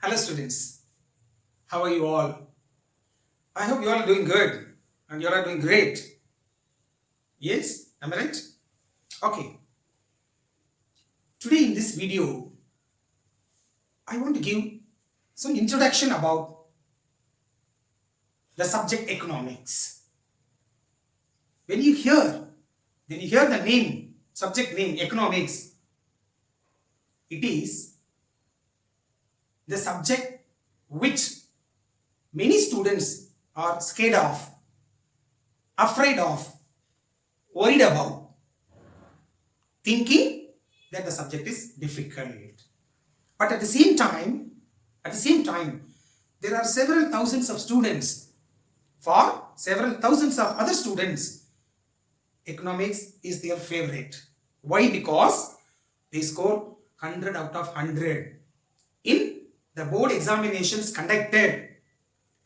Hello students, how are you all? I hope you all are doing good and you all are doing great. Yes, am I right? Okay, today in this video, I want to give some introduction about the subject economics. When you hear the name, subject name economics, it is the subject which many students are scared of, afraid of, worried about, thinking that the subject is difficult. But at the same time, there are several thousands of students. For several thousands of other students, economics is their favorite. Why? Because they score 100 out of 100 in the board examinations conducted,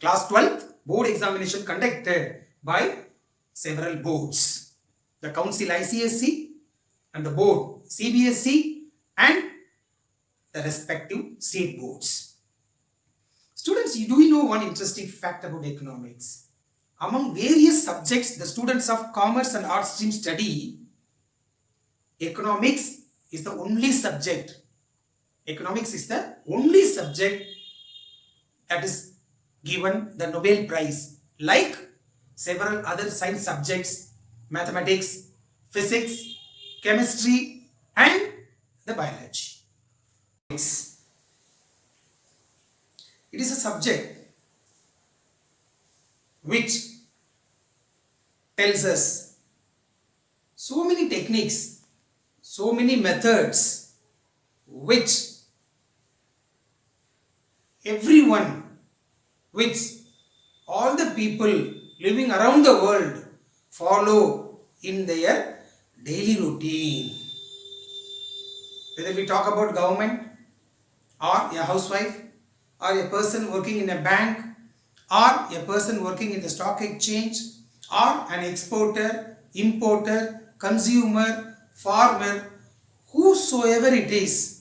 class 12th board examination conducted by several boards, the council ICSE and the board CBSE and the respective state boards. Students, do you know one interesting fact about economics? Among various subjects the students of commerce and arts stream study, economics is the only subject. Economics is the only subject that is given the Nobel Prize, like several other science subjects, mathematics, physics, chemistry, and the biology. It is a subject which tells us so many techniques, so many methods which everyone, which all the people living around the world follow in their daily routine. Whether we talk about government or a housewife or a person working in a bank or a person working in the stock exchange or an exporter, importer, consumer, farmer, whosoever it is,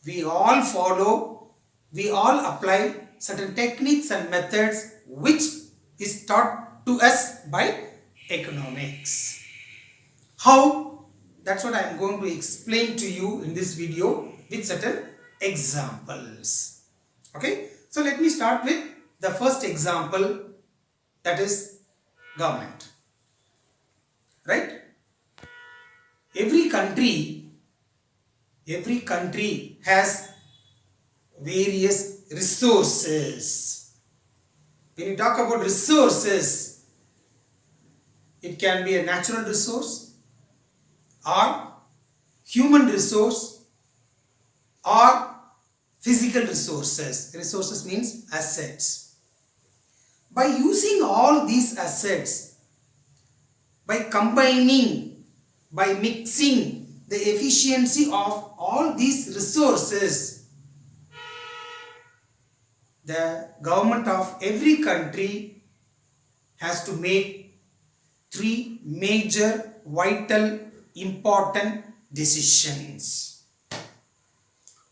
we all follow, we all apply certain techniques and methods which is taught to us by economics. How? That's what I am going to explain to you in this video with certain examples. Okay, so let me start with the first example, that is government. Right? Every country has various resources. When you talk about resources, it can be a natural resource or human resource or physical resources. Resources means assets. By using all these assets, by combining, by mixing the efficiency of all these resources, the government of every country has to make three major, vital, important decisions.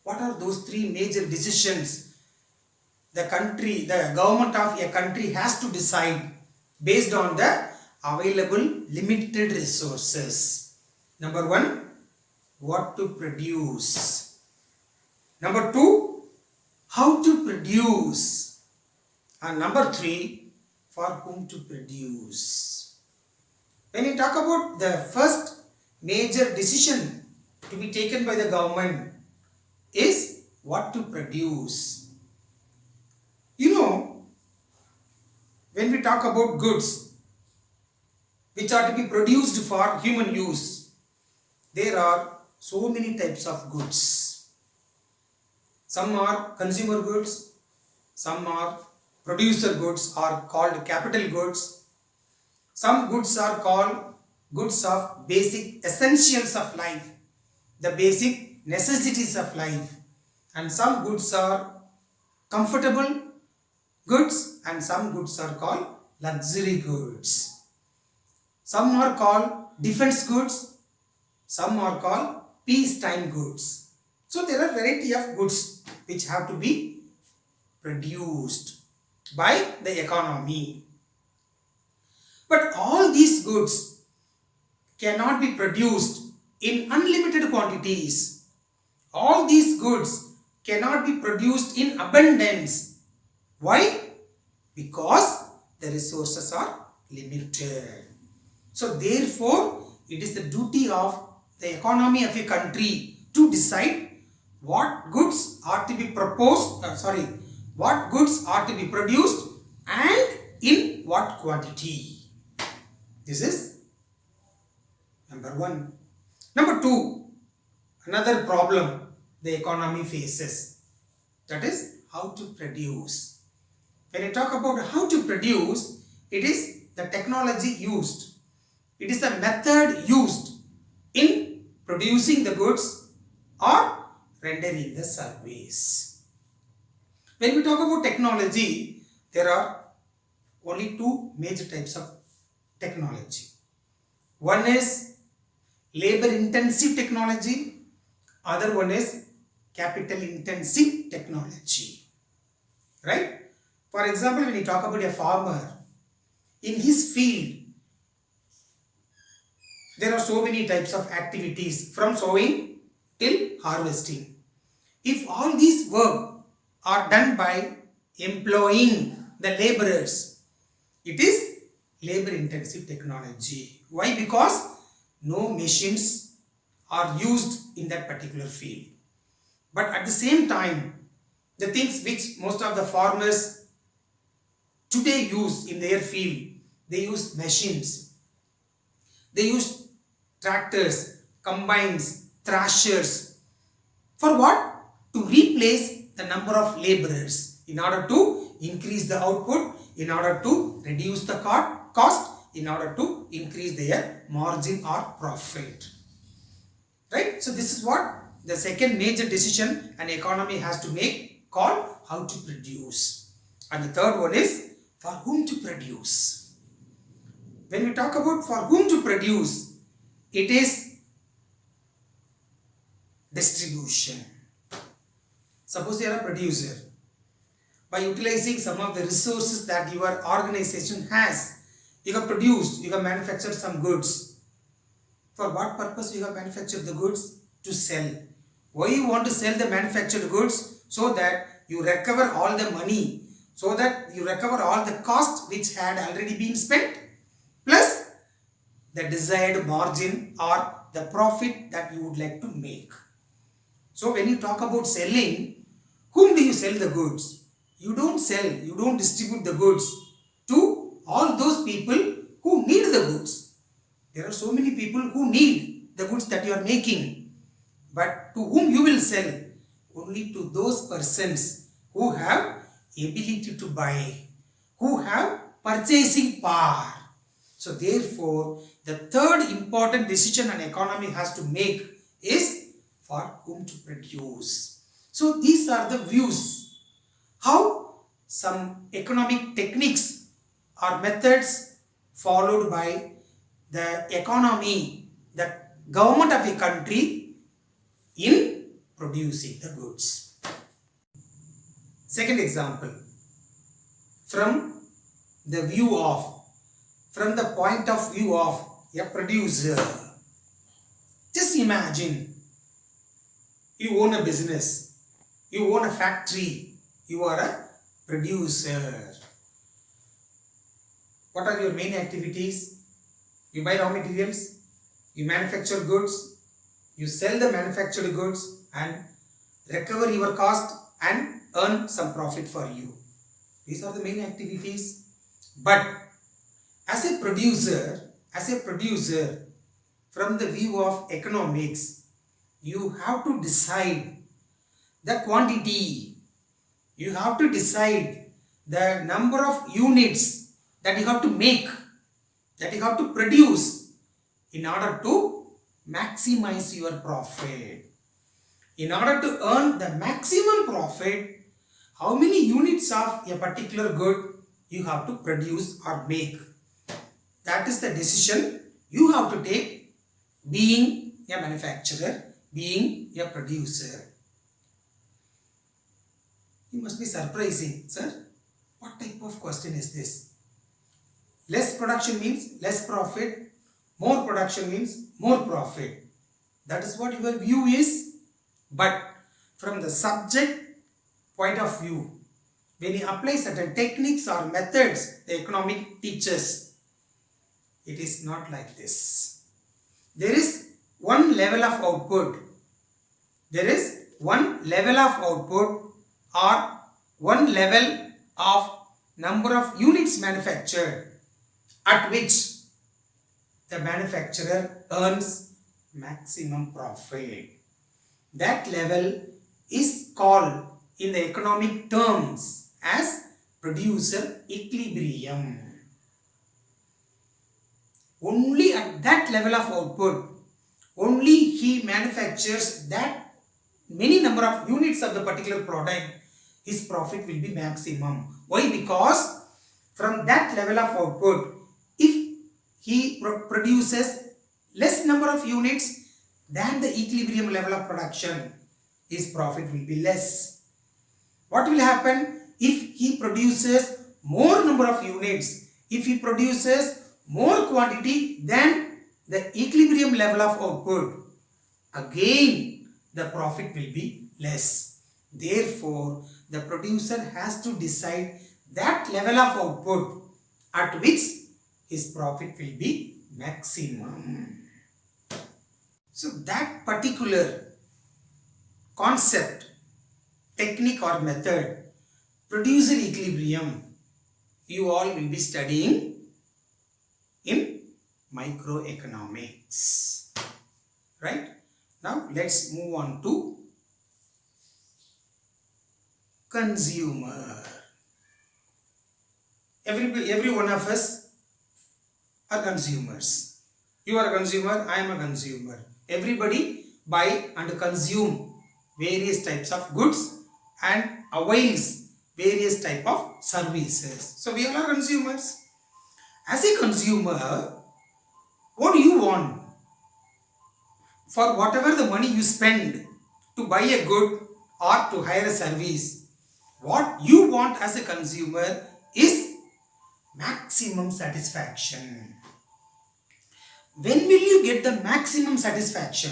What are those three major decisions the government of a country has to decide based on the available limited resources? Number one, what to produce. Number two, how to produce. And number three, for whom to produce. When you talk about the first major decision to be taken by the government is what to produce. You know, when we talk about goods which are to be produced for human use, there are so many types of goods. Some are consumer goods, some are producer goods or called capital goods. Some goods are called goods of basic essentials of life, the basic necessities of life. And some goods are comfortable goods and some goods are called luxury goods. Some are called defense goods, some are called peacetime goods. So there are variety of goods which have to be produced by the economy. But all these goods cannot be produced in unlimited quantities. All these goods cannot be produced in abundance. Why? Because the resources are limited. So therefore, it is the duty of the economy of a country to decide what goods are to be what goods are to be produced and in what quantity. This is number one. Number two, another problem the economy faces, that is how to produce. When I talk about how to produce, it is the technology used. It is the method used in producing the goods or rendering the service. When we talk about technology, there are only two major types of technology. One is labor intensive technology, other one is capital intensive technology. Right? For example, when you talk about a farmer, in his field, there are so many types of activities from sowing till harvesting. If all these work are done by employing the laborers, it is labor intensive technology. Why? Because no machines are used in that particular field. But at the same time, the things which most of the farmers today use in their field, they use machines. They use tractors, combines, thrashers. For what? To replace the number of laborers in order to increase the output, in order to reduce the cost, in order to increase their margin or profit. Right? So this is what the second major decision an economy has to make, called how to produce. And the third one is for whom to produce. When we talk about for whom to produce, it is distribution. Suppose you are a producer. By utilizing some of the resources that your organization has, you have produced, you have manufactured some goods. For what purpose you have manufactured the goods? To sell. Why you want to sell the manufactured goods? So that you recover all the money, so that you recover all the cost which had already been spent, plus the desired margin or the profit that you would like to make. So when you talk about selling, whom do you sell the goods? You don't sell, you don't distribute the goods to all those people who need the goods. There are so many people who need the goods that you are making. But to whom you will sell? Only to those persons who have ability to buy, who have purchasing power. So therefore, the third important decision an economy has to make is for whom to produce. So these are the views how some economic techniques or methods followed by the economy, the government of a country in producing the goods. Second example, from the point of view of a producer. Just imagine, you own a business, you own a factory, you are a producer. What are your main activities? You buy raw materials, you manufacture goods, you sell the manufactured goods and recover your cost and earn some profit for you. These are the main activities. But as a producer, from the view of economics, you have to decide the quantity. You have to decide the number of units that you have to make, that you have to produce in order to maximize your profit. In order to earn the maximum profit, how many units of a particular good you have to produce or make. That is the decision you have to take, being a manufacturer, being a producer. You must be surprising, sir. What type of question is this? Less production means less profit. More production means more profit. That is what your view is. But from the subject point of view, when you apply certain techniques or methods, the economic teaches, it is not like this. There is one level of output. There is one level of output or one level of number of units manufactured at which the manufacturer earns maximum profit. That level is called in the economic terms as producer equilibrium. Only at that level of output, only he manufactures that many number of units of the particular product, his profit will be maximum. Why? Because from that level of output, if he produces less number of units than the equilibrium level of production, his profit will be less. What will happen if he produces more number of units? If he produces more quantity than the equilibrium level of output, again the profit will be less. Therefore, the producer has to decide that level of output at which his profit will be maximum. So that particular concept, technique or method, producer equilibrium, you all will be studying in microeconomics. Right? Now let's move on to consumer. Every one of us are consumers. You are a consumer, I am a consumer. Everybody buy and consume various types of goods and avails various type of services. So we all are consumers. As a consumer, what do you want? For whatever the money you spend to buy a good or to hire a service, what you want as a consumer is maximum satisfaction. When will you get the maximum satisfaction?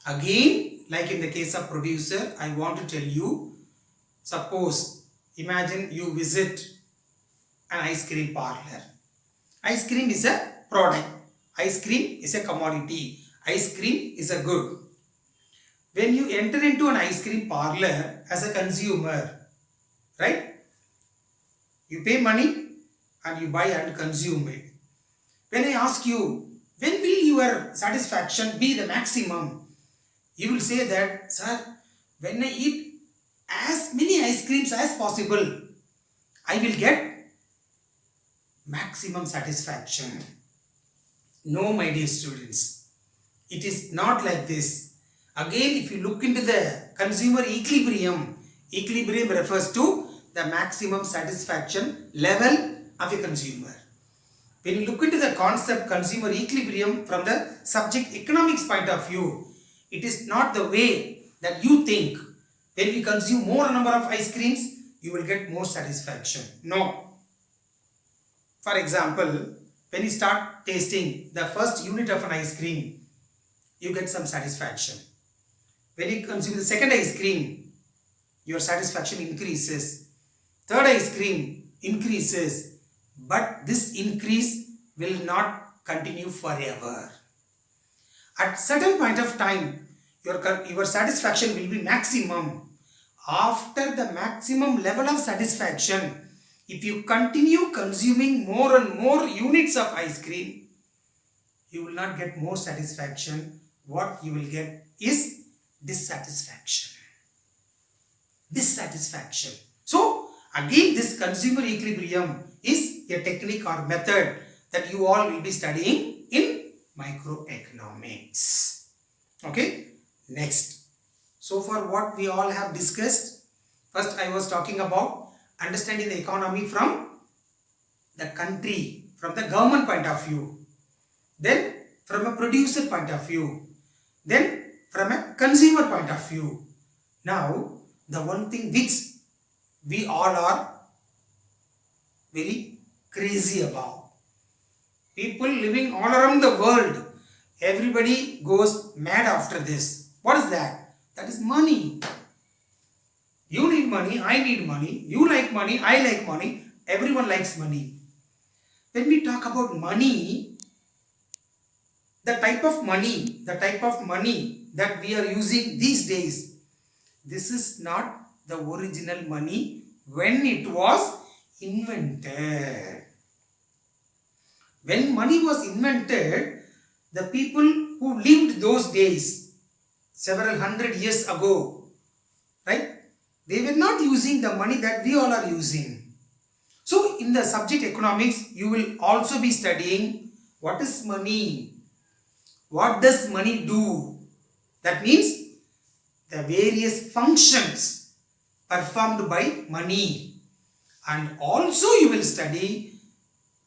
Again, like in the case of producer, I want to tell you, suppose, imagine you visit an ice cream parlor. Ice cream is a product. Ice cream is a commodity. Ice cream is a good. When you enter into an ice cream parlor as a consumer, right? You pay money and you buy and consume it. When I ask you, when will your satisfaction be the maximum? You will say that, sir, when I eat as many ice creams as possible, I will get maximum satisfaction. No, my dear students, it is not like this. Again, if you look into the consumer equilibrium, equilibrium refers to the maximum satisfaction level of a consumer. When you look into the concept consumer equilibrium from the subject economics point of view, it is not the way that you think. When we consume more number of ice creams, you will get more satisfaction. No. For example, when you start tasting the first unit of an ice cream, you get some satisfaction. When you consume the second ice cream, your satisfaction increases. Third ice cream increases. But this increase will not continue forever. At certain point of time, your satisfaction will be maximum. After the maximum level of satisfaction, if you continue consuming more and more units of ice cream, you will not get more satisfaction. What you will get is dissatisfaction. Dissatisfaction. So, again, this consumer equilibrium is a technique or method that you all will be studying in microeconomics. Okay, next. So far what we all have discussed, first I was talking about understanding the economy from the country, from the government point of view, then from a producer point of view, then from a consumer point of view. Now the one thing which we all are very crazy about. People living all around the world, everybody goes mad after this. What is that? That is money. You need money, I need money, you like money, I like money, everyone likes money. When we talk about money, the type of money that we are using these days, this is not the original money when it was invented. When money was invented, the people who lived those days, several hundred years ago, right? They were not using the money that we all are using. So in the subject economics, you will also be studying what is money, what does money do. That means the various functions performed by money, and also you will study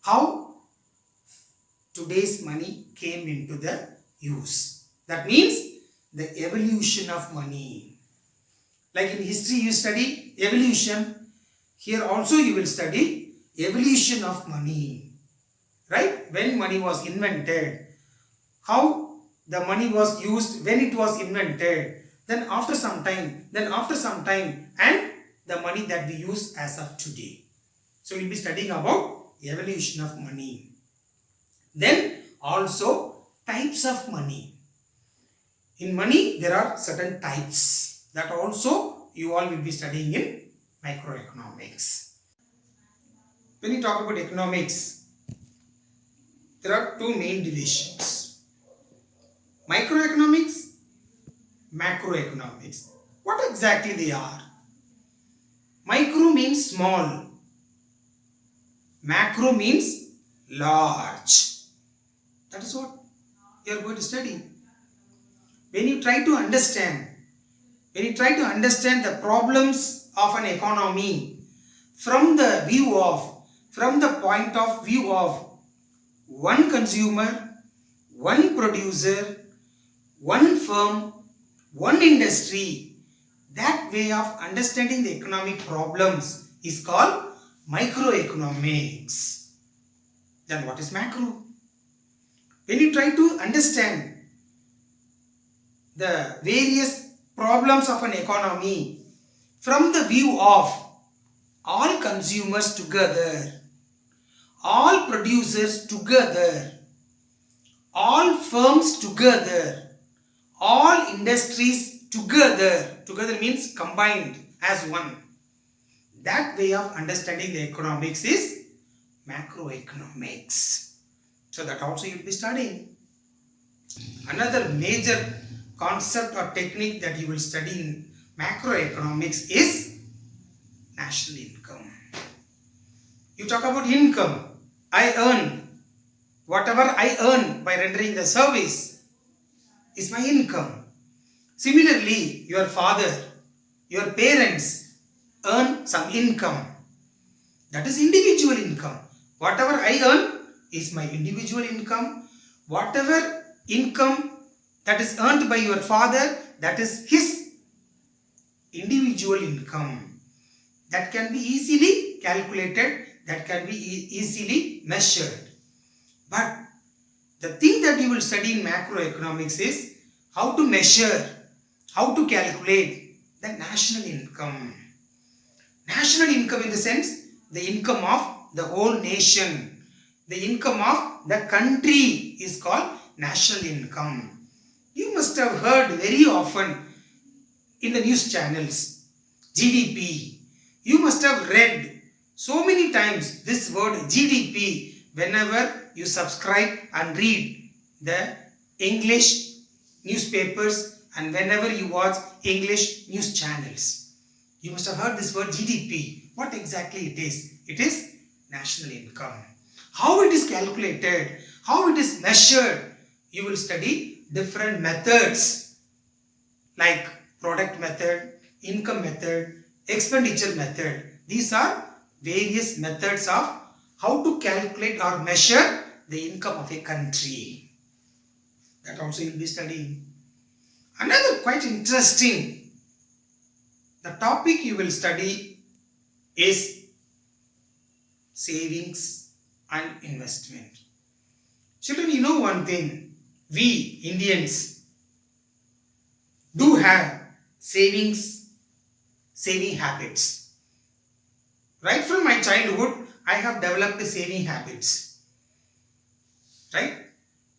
how today's money came into the use. That means the evolution of money. Like in history you study evolution, here also you will study evolution of money. Right? When money was invented, how the money was used when it was invented, then after some time, and the money that we use as of today. So we will be studying about evolution of money. Then also types of money. In money there are certain types that also you all will be studying in microeconomics. When you talk about economics, there are two main divisions: microeconomics, macroeconomics. What exactly they are? Micro means small, macro means large. That is what you are going to study. When you try to understand the problems of an economy from the point of view of one consumer, one producer, one firm, one industry, that way of understanding the economic problems is called microeconomics. Then what is macro? When you try to understand the various problems of an economy from the view of all consumers together, all producers together, all firms together, all industries together means combined as one. That way of understanding the economics is macroeconomics. So that also you will be studying. Another major concept or technique that you will study in macroeconomics is national income. You talk about income. I earn. Whatever I earn by rendering the service is my income. Similarly, your father, your parents earn some income. That is individual income. Whatever I earn is my individual income. Whatever income that is earned by your father, that is his individual income. That can be easily calculated, that can be easily measured. But the thing that you will study in macroeconomics is how to measure, how to calculate the national income. National income in the sense, the income of the whole nation. The income of the country is called national income. You must have heard very often in the news channels, GDP. You must have read so many times this word GDP whenever you subscribe and read the English newspapers and whenever you watch English news channels. You must have heard this word GDP. What exactly it is? It is national income. How it is calculated, how it is measured, you will study different methods like product method, income method, expenditure method. These are various methods of how to calculate or measure the income of a country. That also you will be studying. Another quite interesting The topic you will study is savings and investment. Children, you know one thing, we Indians do have saving habits. Right from my childhood, I have developed saving habits. Right?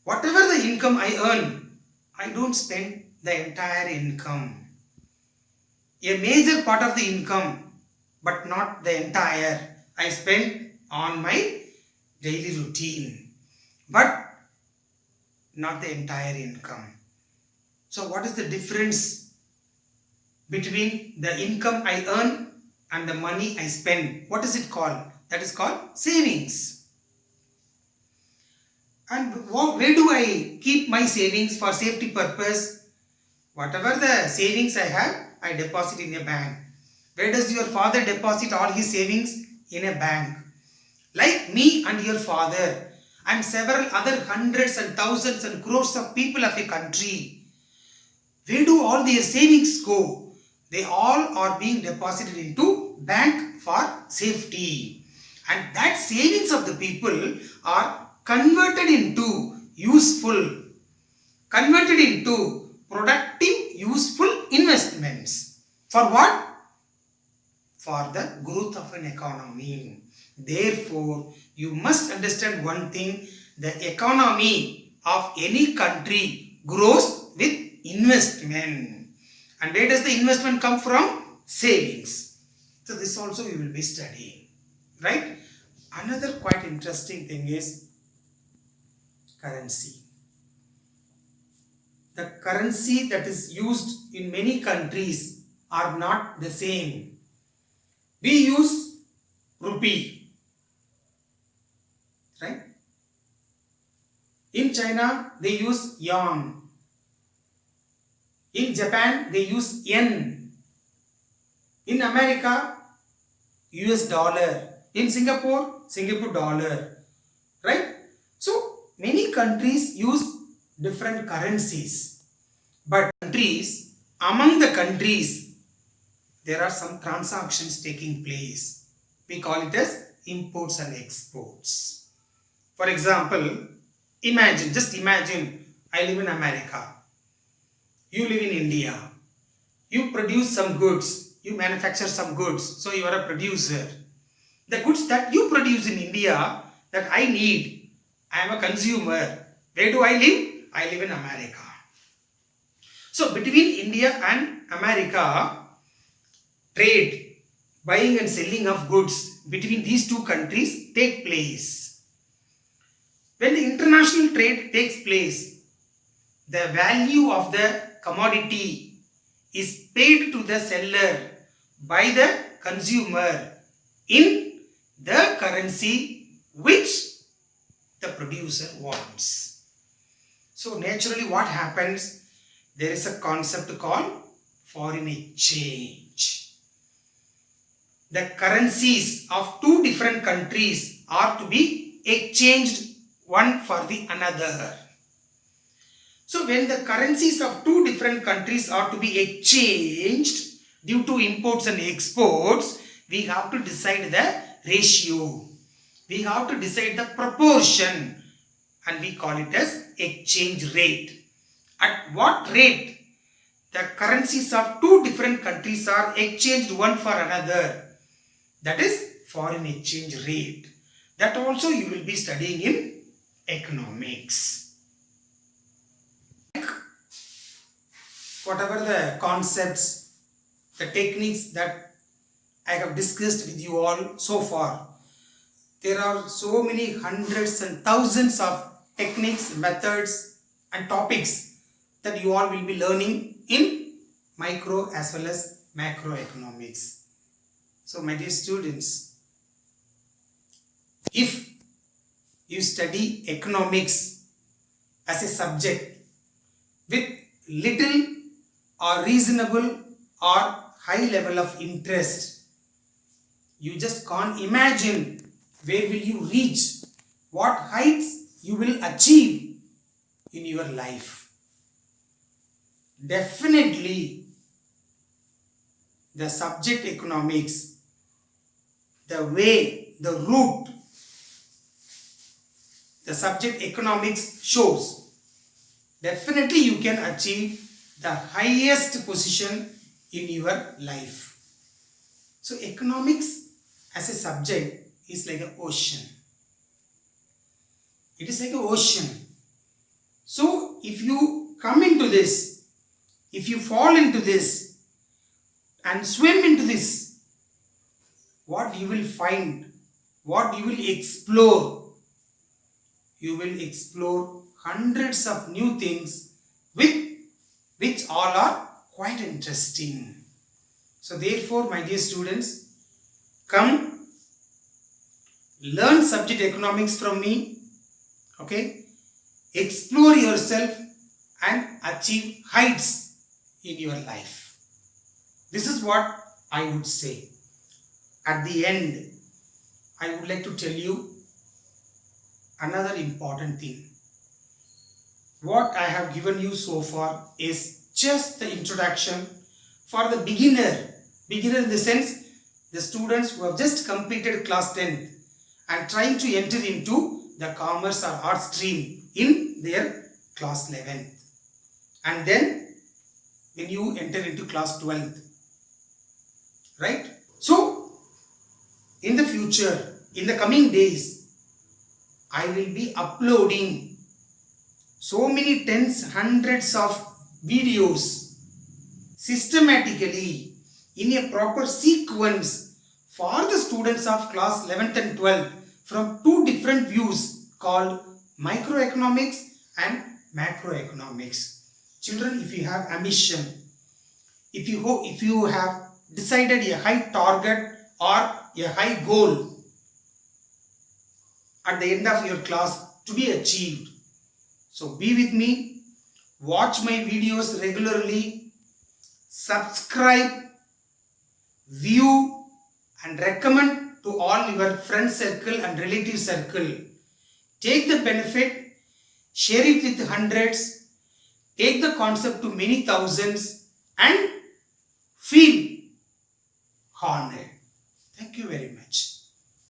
Whatever the income I earn, I don't spend the entire income. A major part of the income, but not the entire, I spend on my daily routine, but not the entire income. So what is the difference between the income I earn and the money I spend? What is it called? That is called savings. And where do I keep my savings for safety purpose? Whatever the savings I have, I deposit in a bank. Where does your father deposit all his savings? In a bank. Like me and your father and several other hundreds and thousands and crores of people of a country, where do all their savings go? They all are being deposited into bank for safety. And that savings of the people are converted into productive, useful investments. For what? For the growth of an economy. Therefore, you must understand one thing, the economy of any country grows with investment. And where does the investment come from? Savings. So this also we will be studying. Right? Another quite interesting thing is currency. The currency that is used in many countries are not the same. We use rupee, right? In China, they use yuan. In Japan, they use yen. In America, US dollar. In Singapore, Singapore dollar, right? So, many countries use different currencies. But among the countries, there are some transactions taking place. We call it as imports and exports. For example, just imagine, I live in America. You live in India. You produce some goods. You manufacture some goods. So you are a producer. The goods that you produce in India that I need, I am a consumer. Where do I live? I live in America. So between India and America, trade, buying and selling of goods between these two countries take place. When the international trade takes place, the value of the commodity is paid to the seller by the consumer in the currency which the producer wants. So naturally what happens? There is a concept called foreign exchange. The currencies of two different countries are to be exchanged one for the another. So when the currencies of two different countries are to be exchanged due to imports and exports, we have to decide the ratio. We have to decide the proportion, and we call it as exchange rate. At what rate the currencies of two different countries are exchanged one for another, that is foreign exchange rate. That also you will be studying in economics. Whatever the concepts, the techniques that I have discussed with you all so far, there are so many hundreds and thousands of techniques, methods and topics that you all will be learning in micro as well as macroeconomics. So my dear students, if you study economics as a subject with little or reasonable or high level of interest, you just can't imagine where will you reach, what heights you will achieve in your life. Definitely the subject economics, the way, the route the subject economics shows, definitely you can achieve the highest position in your life. So economics as a subject is like an ocean. It is like an ocean. So if you come into this, if you fall into this and swim into this, what you will find, what you will explore, you will explore hundreds of new things which all are quite interesting. So therefore, my dear students, come learn subject economics from me. Okay, explore yourself and achieve heights in your life. This is what I would say. At the end, I would like to tell you another important thing. What I have given you so far is just the introduction for the beginner. Beginner in the sense, the students who have just completed class 10th and trying to enter into the commerce or art stream in their class 11th. And then when you enter into class 12th. Right? So, in the future, in the coming days, I will be uploading so many tens, hundreds of videos systematically in a proper sequence for the students of class 11th and 12th from two different views called microeconomics and macroeconomics. Children, if you have ambition, if you have decided a high target or a high goal at the end of your class to be achieved, so be with me, watch my videos regularly, subscribe, view and recommend to all your friend circle and relative circle. Take the benefit, share it with hundreds, take the concept to many thousands and feel honored. Thank you very much.